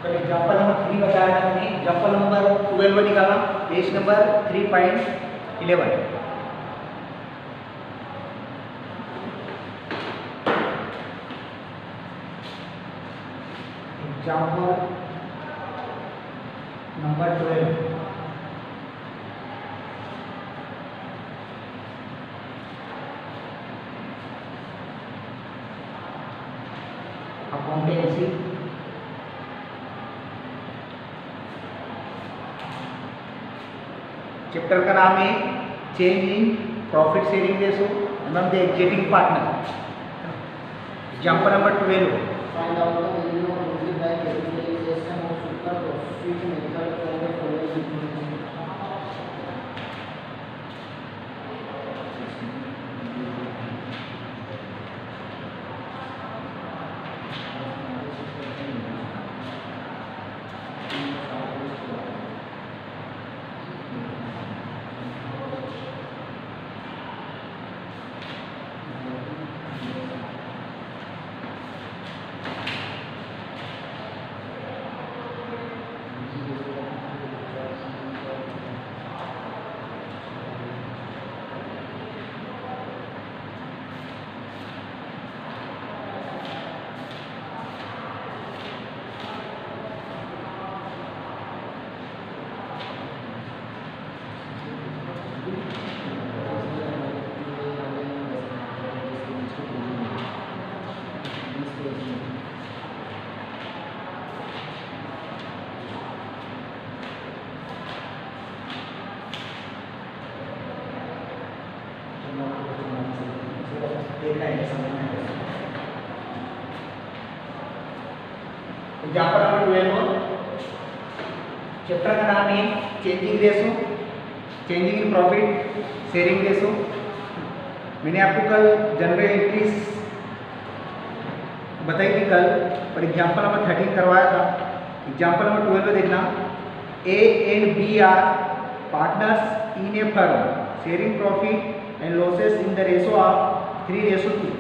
कल example number 3 बताया था मैंने, एग्जाम्पल नंबर 12 निकाला, page number 3.11। Example number 12, accountancy chapter का नाम है change in profit sharing ratio among the executive partner. Example number 12, Find out the value of rupee by capitalization of super profit method for the following information. Example number 12, chapter का नाम है changing ratio, changing in profit sharing ratio. मैंने आपको कल general entries बताई थी कल, और एग्जाम्पल नंबर 13 करवाया था। एग्जाम्पल नंबर 12 में देखना, A and B are partners in a firm sharing profit and losses in the ratio of 3:2।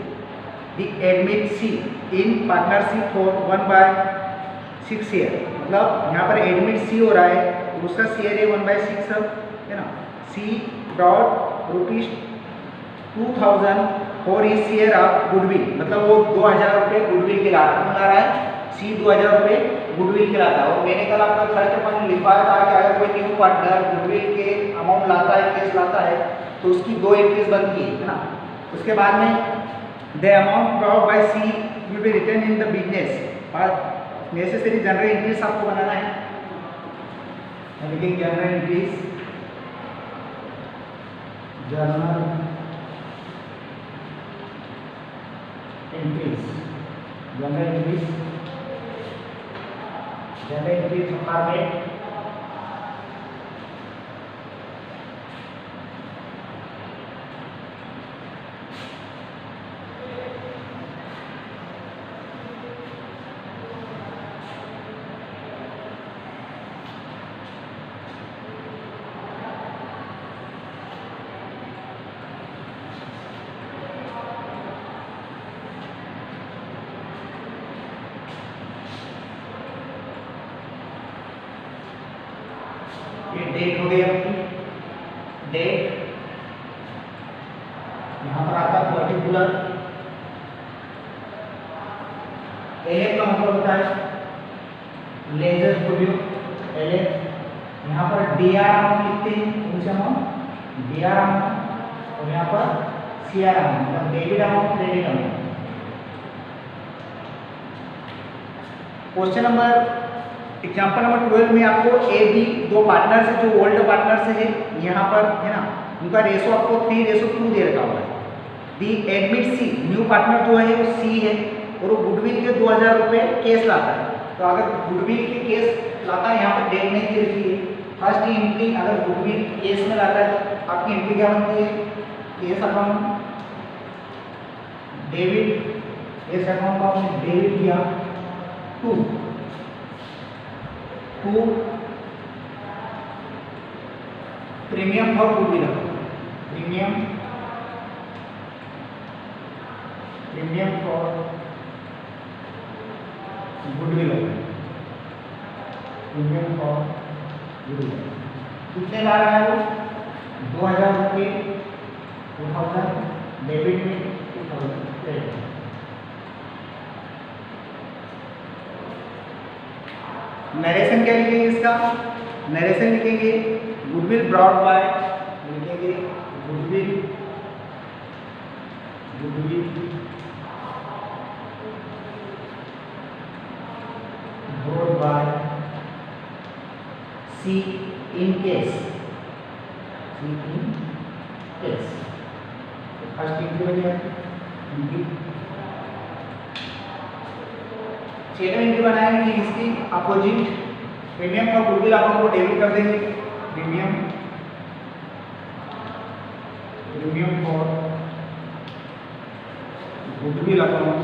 The admit C in partnership for 1/6 share. मतलब यहाँ पर एडमिट सी हो रहा है और उसका शेयर है 1/6 है ना। सी डॉट ₹2000 फॉर इस शेयर ऑफ गुडविल, मतलब वो 2000 रुपये गुडविल के ला रहा है। सी 2000 रुपये गुडविल के लाता है। और मैंने कल आपका खर्च अपन लिखवाया था कि अगर कोई न्यू पार्टनर गुडविल के अमाउंट लाता है, केस लाता है, तो उसकी 2 एंट्रीज बनती है ना। उसके बाद में the amount drop by C will be written in the business और नेसेसरी जनरल एंट्रीज आपको बनाना है। General entries, journal entries, general entries, general entries format. ये डेट हो गई आपकी, डेट यहाँ पर आता है पर्टिकुलर। एलएफ का मतलब होता है लेजर स्टूडियो, एलएफ। यहाँ पर डीआर अमाउंट लिखते हैं, कौन सा अमाउंट, डीआर अमाउंट, और यहाँ पर सीआर अमाउंट, मतलब debit amount, credit amount. Question number example number 12 में आपको ए बी 2 पार्टनर्स है, जो ओल्ड पार्टनर्स है यहाँ पर है ना, उनका रेशो आपको 3:2 दे रखा हुआ है। दी एडमिट सी, न्यू पार्टनर जो है वो सी है और वो गुडविल के 2000 रुपये केस लाता है। तो अगर गुडविल के केस लाता है, यहाँ पर डेट नहीं दे रखी है। फर्स्ट एंट्री अगर गुडविल केस में लाता है तो आपकी एंट्री क्या बनती है, cash account debit, cash account का हमने डेबिट किया to premium for goodwill, premium for goodwill. Premium for goodwill. कितने ला रहा है वो? 2000 रुपये 2000 डेबिट में 2000 क्रेडिट। नरेशन क्या लिखेंगे इसका? नरेशन लिखेंगे गुडविल ब्रॉड बाय, लिखेंगे goodwill brought by C in cash, first entry बन जाएगी। सेकंड एंट्री बनाएंगे कि इसकी अपोजिट प्रीमियम का गुडविल अकाउंट को डेबिट कर देंगे। Premium for goodwill account,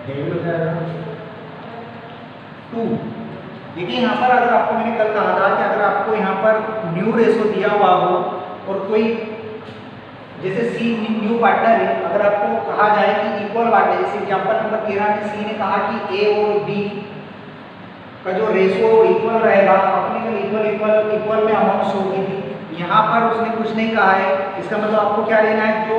debit हो जाएगा। 2 देखिए यहाँ पर अगर आपको मैंने कल कहा था कि अगर आपको यहाँ पर न्यू रेशो दिया हुआ हो और कोई जैसे सी न्यू पार्टनर है, अगर आपको कहा जाए कि इक्वल बांटे, जैसे एग्जांपल नंबर 13 में सी ने कहा कि ए और बी का जो रेशो इक्वल रहेगा, अपने का इक्वल में अमाउंट शो की थी। यहाँ पर उसने कुछ नहीं कहा है, इसका मतलब आपको क्या लेना है, जो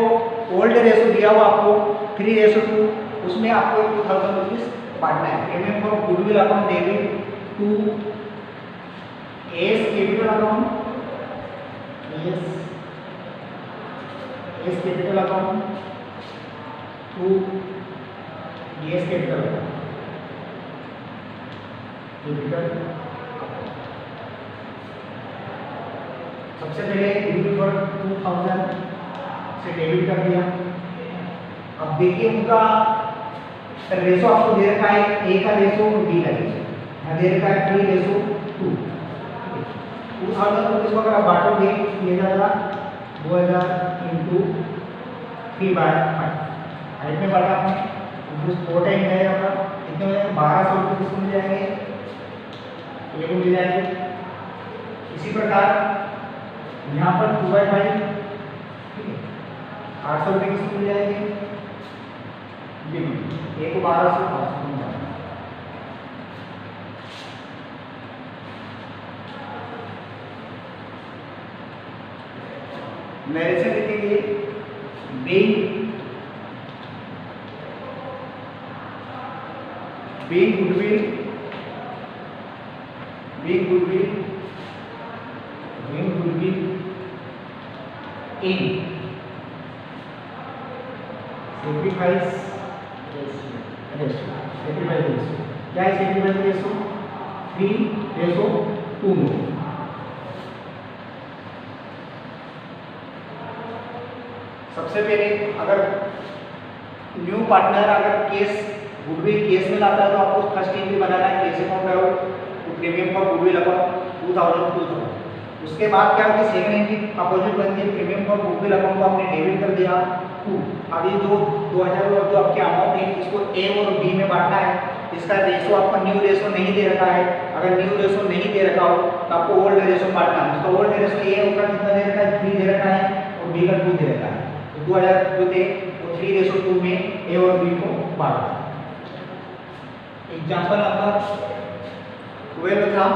ओल्ड रेशो दिया हुआ आपको 3:2, उसमें आपको 2000 रुपीज बांटना है। Premium for goodwill account debit to A's capital account, A's capital account to A's capital account, सबसे पहले गुडविल फॉर 2000 से डेबिट कर दिया। अब देखिए उनका रेशो आपको दे रखा है, ए का रेशो और बी का रेशो यहाँ दे रखा है 3:2। 2000 रुपीज को अगर आप बांटोगे ये जाएगा 2000 इंटू 3/5, हाइट में बांटा आपने, रुपीज 4 टाइम जाएगा आपका, कितने हो जाएंगे 1200 रुपये किसको मिल जाएंगे, ए को मिल जाएंगे। इसी प्रकार यहाँ पर 2/5, ठीक है, 800 रुपये किसको मिल जाएंगे, बी, ए को 1200 मिल जाएगा। नरेशन लिखेंगे being goodwill in sacrifice ratio। क्या है sacrifice ratio? 3:2 में। सबसे पहले अगर न्यू पार्टनर अगर केस गुडविल केस में लाता है तो आपको फर्स्ट एंट्री बनाना है, केस अकाउंट है तो प्रीमियम फॉर गुडविल अकाउंट 2000। उसके बाद क्या होगी, सेकंड एंट्री अपोजिट बनती है, प्रीमियम फॉर गुडविल अकाउंट को आपने डेबिट कर दिया 2। अब ये जो 2000 जो आपके अमाउंट है इसको ए और बी में बांटना है। इसका रेशो आपका न्यू रेशो नहीं दे रखा है, अगर न्यू रेशो नहीं दे रखा हो तो आपको ओल्ड रेशो बांटना है। उसका ओल्ड रेशो ए का कितना दे रखा है, 3 दे रखा है और बी का 2 दे रखा है। 2000 जो थे वो 3:2 में ए और बी को बांटा। एग्जाम्पल नंबर 12 था,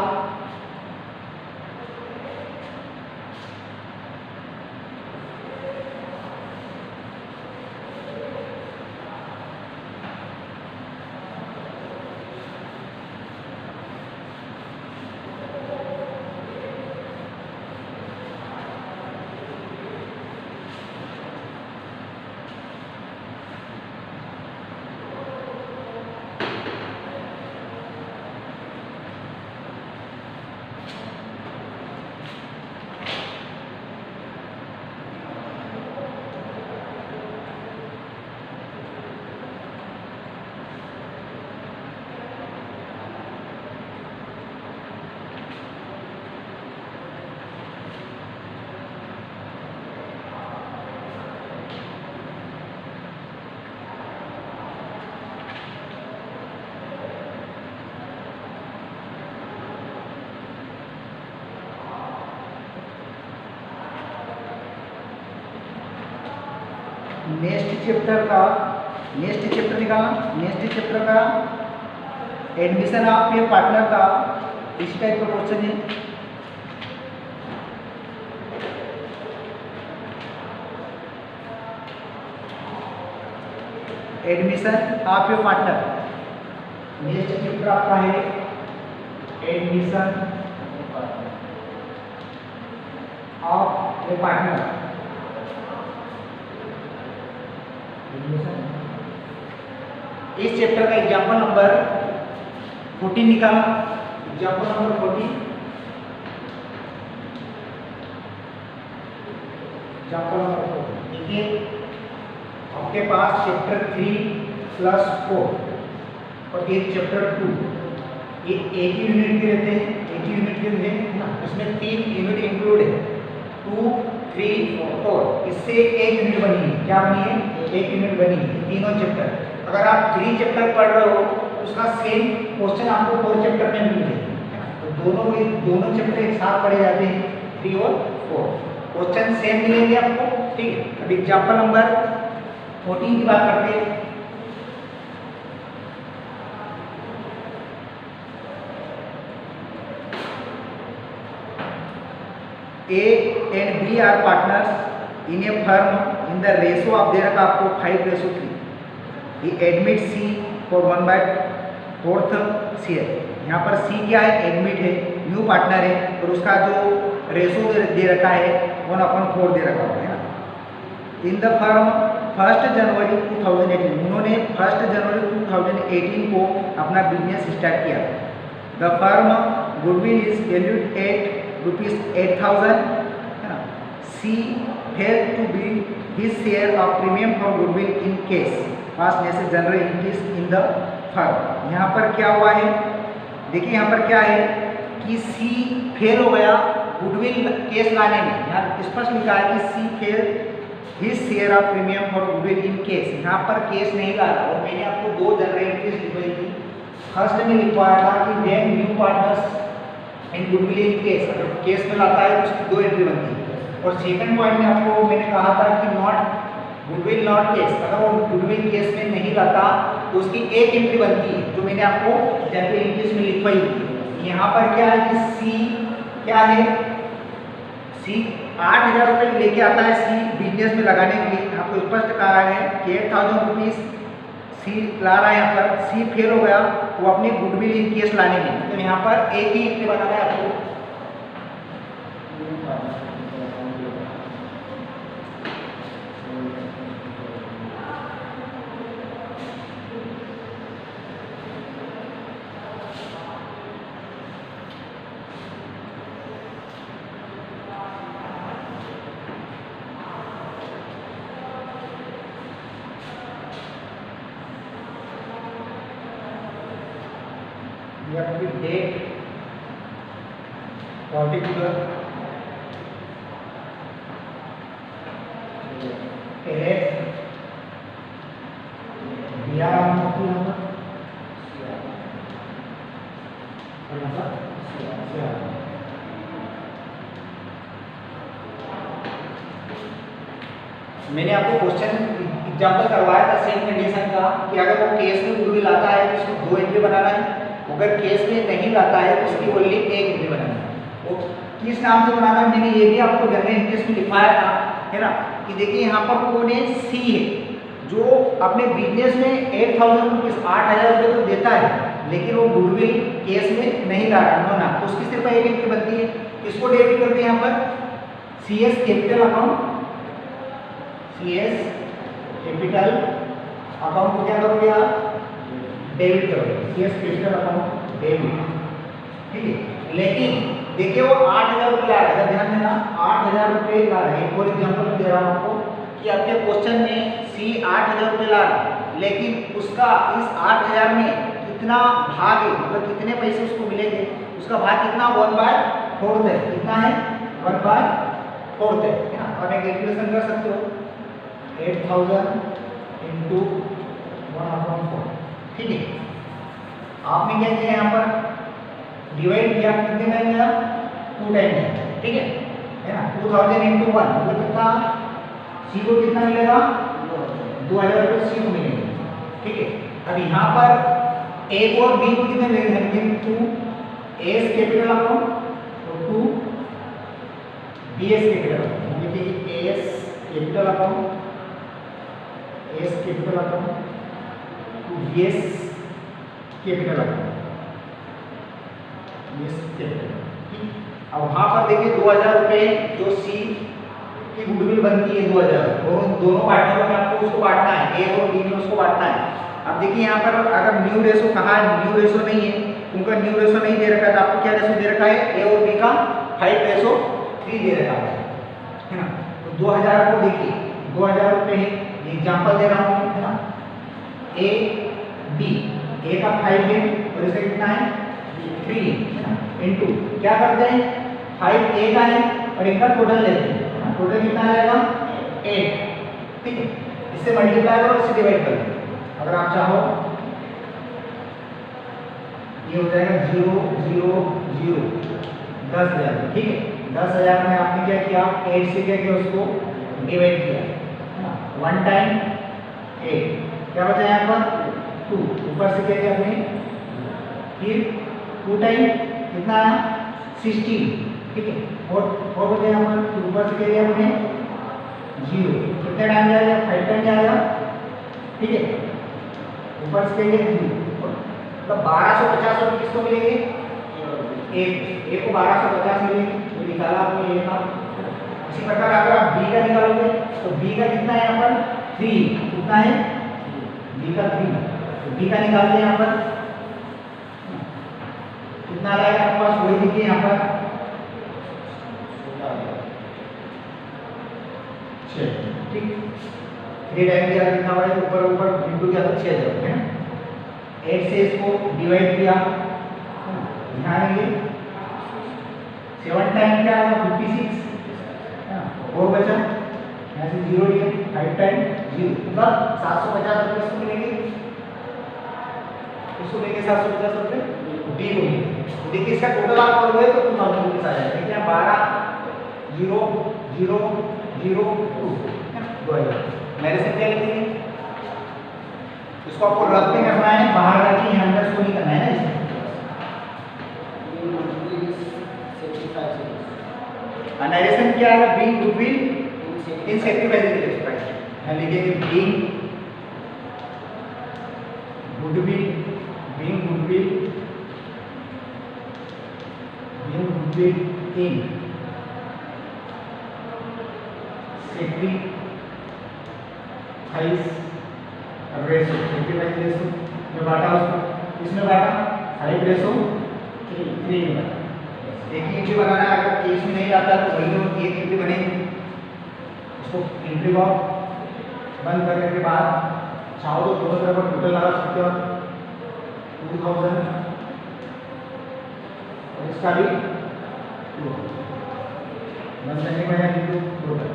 नेक्स्ट चैप्टर निकालना। नेक्स्ट चैप्टर का एडमिशन ऑफ ए पार्टनर का इस टाइप का क्वेश्चन है। Admission of A partner, next chapter आपका है एडमिशन ऑफ ए पार्टनर। इस चैप्टर का एग्जाम्पल नंबर 14 निकाला। एग्जाम्पल नंबर 14, एग्जाम्पल नंबर 14 देखिए, आपके पास चैप्टर 3+4 और एक चैप्टर 2, ये एक ही यूनिट के रहते हैं, एक ही यूनिट के रहते हैं ना, इसमें 3 यूनिट इंक्लूड है, 2, 3, 4, इससे एक यूनिट बनी है। क्या बनी है? एक यूनिट बनी है, तीनों चैप्टर। अगर आप 3 चैप्टर पढ़ रहे हो तो उसका सेम क्वेश्चन आपको 4 चैप्टर में मिल जाएगा। तो दोनों चैप्टर एक साथ पढ़े जाते हैं, 3 और 4, क्वेश्चन सेम मिलेंगे आपको। ठीक है, अब एग्जाम्पल नंबर 14 की बात करते हैं। A and B are partners in a firm in the ratio of दे रखा आपको 5:3। He admits C for 1/4 share. यहाँ पर C क्या है? एडमिट है, न्यू पार्टनर है, और उसका जो रेशो दे रखा है 1/4 दे रखा है ना। इन द फर्म 1 जनवरी 2018, उन्होंने 1 जनवरी 2018 को अपना बिजनेस स्टार्ट किया। The firm goodwill is valued at ₹8,000 है ना। C fail to be his share of premium for goodwill in case pass necessary general interest in the firm. यहाँ पर क्या हुआ है? देखिए यहाँ पर क्या है कि सी फेल हो गया गुडविल केस लाने में। यहाँ स्पष्ट लिखा है कि C fail his share of premium for goodwill in case. यहाँ पर केस नहीं ला रहा, और मैंने आपको 2 जनरल इंटरेस्ट लिखवाई थी। फर्स्ट में लिखवाया था कि when new partners in goodwill in case, अगर केस में लाता है तो उसकी 2 एंट्री बनती है। और सेकंड पॉइंट में आपको मैंने कहा था कि नॉट गुडविल नॉट केस, अगर वो गुडविल केस में नहीं लाता तो उसकी 1 एंट्री बनती है, जो मैंने आपको जनरल इंटरेस्ट में लिखवाई थी। यहाँ पर क्या है कि सी क्या है? सी 8,000 रुपये लेके आता है सी बिजनेस में लगाने के लिए। आपको स्पष्ट कहा है कि 8,000 रुपीज़ सी ला रहा है। यहाँ पर सी फेल हो गया वो अपने गुडविल इन केस लाने में, तो यहाँ पर एक ही एंट्री बनाना है आपको। You have to be date, particular, मैंने आपको क्वेश्चन एग्जाम्पल करवाया था सेम कंडीशन का कि अगर वो केस में गुडविल आता है तो उसको 2 एंट्री बनाना है, अगर केस में नहीं लाता है तो उसकी ओनली 1 एंट्री बनाना है। वो किस नाम से बनाना है मैंने ये भी आपको जनरल इंटरेस्ट में लिखवाया था, है ना। कि देखिए यहाँ पर कौन है? सी है, जो अपने बिजनेस में 8,000 रुपीज़ 8,000 रुपये तो देता है, लेकिन वो गुडविल केस में नहीं ला रहा ना, तो उसकी सिर्फ 1 एंट्री बनती है। इसको डेबिट करते हैं यहाँ पर CS capital account, CS capital account को क्या करोगे आप? डेबिट करोगे, CS कैपिटल अकाउंट डेबिट, ठीक है। लेकिन देखिए वो 8,000 रुपये ला रहा है, ध्यान देना 8,000 रुपये ला रहा है। फॉर एग्जाम्पल मैं दे रहा हूँ आपको कि आपके क्वेश्चन में सी 8,000 रुपये ला रहा है, लेकिन उसका इस 8,000 में कितना भाग है, मतलब कितने पैसे उसको मिलेंगे, उसका भाग कितना? 1/4 है। कितना है? 1/4 है ना। आप एक कैलकुलेशन कर सकते हो, 8,000 × 1/4, ठीक है। आपने क्या किया यहाँ पर? डिवाइड किया, कितने टाइम गया? 2 टाइम, ठीक है ना। 2,000 × 1 मतलब कितना? सी को कितना मिलेगा? 2,000 रुपये सी को मिलेंगे, ठीक है। अब यहाँ पर ए और बी को कितने ले लेंगे 2 एस कैपिटल अकाउंट और 2 बी एस कैपिटल अकाउंट, देखिए A's capital account, A's capital account, 2 B's capital account, B's capital. अब वहाँ पर देखिए 2000 रुपये जो सी की गुडविल बनती है 2000, और उन दोनों पार्टनरों में आपको उसको बांटना है, ए और बी में उसको बांटना है। अब देखिए यहाँ पर अगर न्यू रेशो कहाँ है, न्यू रेशो नहीं है, उनका न्यू रेशो नहीं दे रखा है, तो आपको क्या रेशो दे रखा है, ए और बी का 5:3 दे रखा है ना। तो 2000 को देखिए 2000 रुपये है, एग्जाम्पल दे रहा हूँ है ना, ए बी, ए का 5 है और इसका कितना है 3 है ना, इनटू क्या करते हैं 5 ए का है और इनका टोटल लेते हैं, टोटल कितना आएगा 8, ठीक है। इससे मल्टीप्लाई करो, इससे डिवाइड कर दो। अगर आप चाहो ये हो जाएगा 0 0 0 10,000, ठीक है। 10,000 में आपने क्या किया 8 से क्या किया उसको डिवाइड किया है ना, 1 टाइम 8 क्या बचा यहाँ पर 2, ऊपर से क्या किया आपने फिर 2 टाइम कितना आया 16, ठीक है। और बचा यहाँ पर ऊपर से क्या किया आपने 0, कितने टाइम जाएगा 5 टाइम जाएगा, ठीक है। ऊपर से क्या किया 0, मतलब 1250 रुपये किसको मिलेंगे, एक को 1250 मिलेंगे, तो निकाला आपने ये का। इसी प्रकार अगर आप बी का निकालोगे तो बी का कितना है यहाँ पर 3, कितना है बी का 3, तो बी का निकालते हैं यहाँ पर कितना आएगा आपके पास, वही देखिए यहाँ पर 6, ठीक। 3 टाइम दिया कितना हुआ है, ऊपर ऊपर इंटू किया तो 6,000 है ना। 8 से इसको डिवाइड किया, ध्यान देंगे 7 टाइम क्या आएगा 56, और बचा यहाँ से 0 लिया 5 टाइम 0, मतलब 750 रुपये इसको मिलेंगे, इसको लेंगे 750 रुपये डी को मिलेंगे। देखिए इसका टोटल आप करोगे तो 2000 रुपीस आ जाएगा, ठीक है। 12 0 0 0 2 2000 मेरे से क्या लिखेंगे, इसको आपको रख में करना है, बाहर रख के अंदर इसको नहीं करना है ना। इसमें नरेशन क्या है, being goodwill in sacrificing expect, हम लिखेंगे being goodwill, being goodwill in sacrifice ratio, sacrifice ratio में बांटा उसको, इसमें बांटा 5:3 में बांटा। एक ही एंट्री बनाना है, अगर केस में नहीं आता तो वही में एक एंट्री बनेगी। उसको एंट्री बॉक्स बंद करने के बाद चाहो तो दोनों तरफ पर टोटल लगा सकते हो 2000, और इसका भी 2 बंद करने के बाद इंटू टोटल,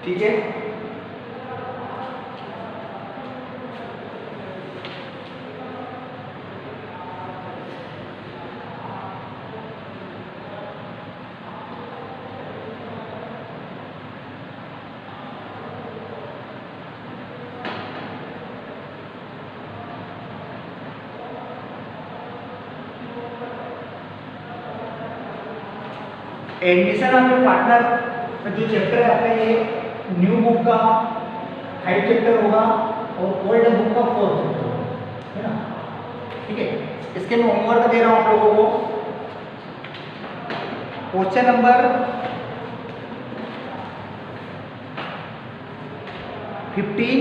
ठीक है। एडमिशन आपके पार्टनर में जो चैप्टर है आपका ये न्यू बुक का 5 चैप्टर होगा और ओल्ड बुक का 4 चैप्टर होगा, है ना, ठीक है। इसके मैं होमवर्क दे रहा हूँ आप लोगों को। क्वेश्चन नंबर 15,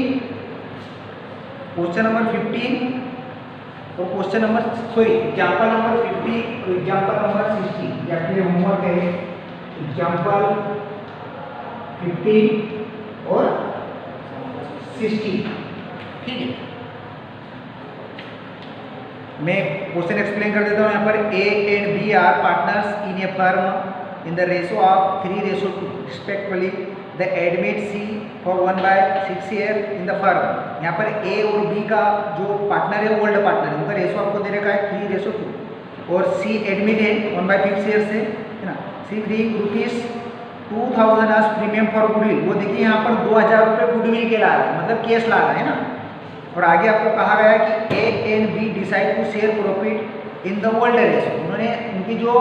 क्वेश्चन नंबर 15 और क्वेश्चन नंबर एग्जाम्पल नंबर 50 और एग्जाम्पल नंबर 60 ये आपके लिए होमवर्क है। एग्जाम्पल 50 और 60, ठीक है। मैं क्वेश्चन एक्सप्लेन कर देता हूँ। यहाँ पर A and B are partners in a firm in the ratio of 3:2 respectively. The admit C for 1/6 year in the firm. यहाँ पर ए और बी का जो पार्टनर है ओल्ड पार्टनर है, उनका रेशो आपको दे रखा है 3:2 और सी एडमिट है 1/5 ईयर से, है ना। C free rupees 2000 as premium for goodwill. वो देखिए यहाँ पर 2000 रुपये गुडविल के ला रहा है, मतलब केस ला रहा है ना। और आगे आपको कहा गया है कि A and B decide to share profit in the old ratio. उन्होंने उनकी जो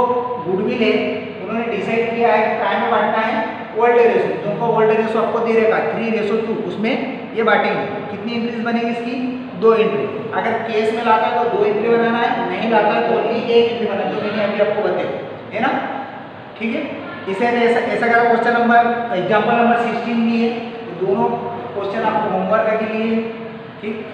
गुडविल है उन्होंने डिसाइड किया है कि काय में बांटना है, ओल्ड रेशो। तो उनको ओल्ड रेशो आपको दे रहेगा 3:2, उसमें ये बांटेंगे। कितनी एंट्रीज बनेगी इसकी, 2 एंट्री। अगर केस में लाता है तो 2 एंट्री बनाना है, नहीं लाता है तो ओनली 1 एंट्री बनाना है, जो मैंने अभी आपको बताया है ना। ठीक है, इसे ऐसा करा। क्वेश्चन नंबर एग्जाम्पल नंबर 16 भी है, तो दोनों क्वेश्चन आपको होमवर्क के लिए। ठीक।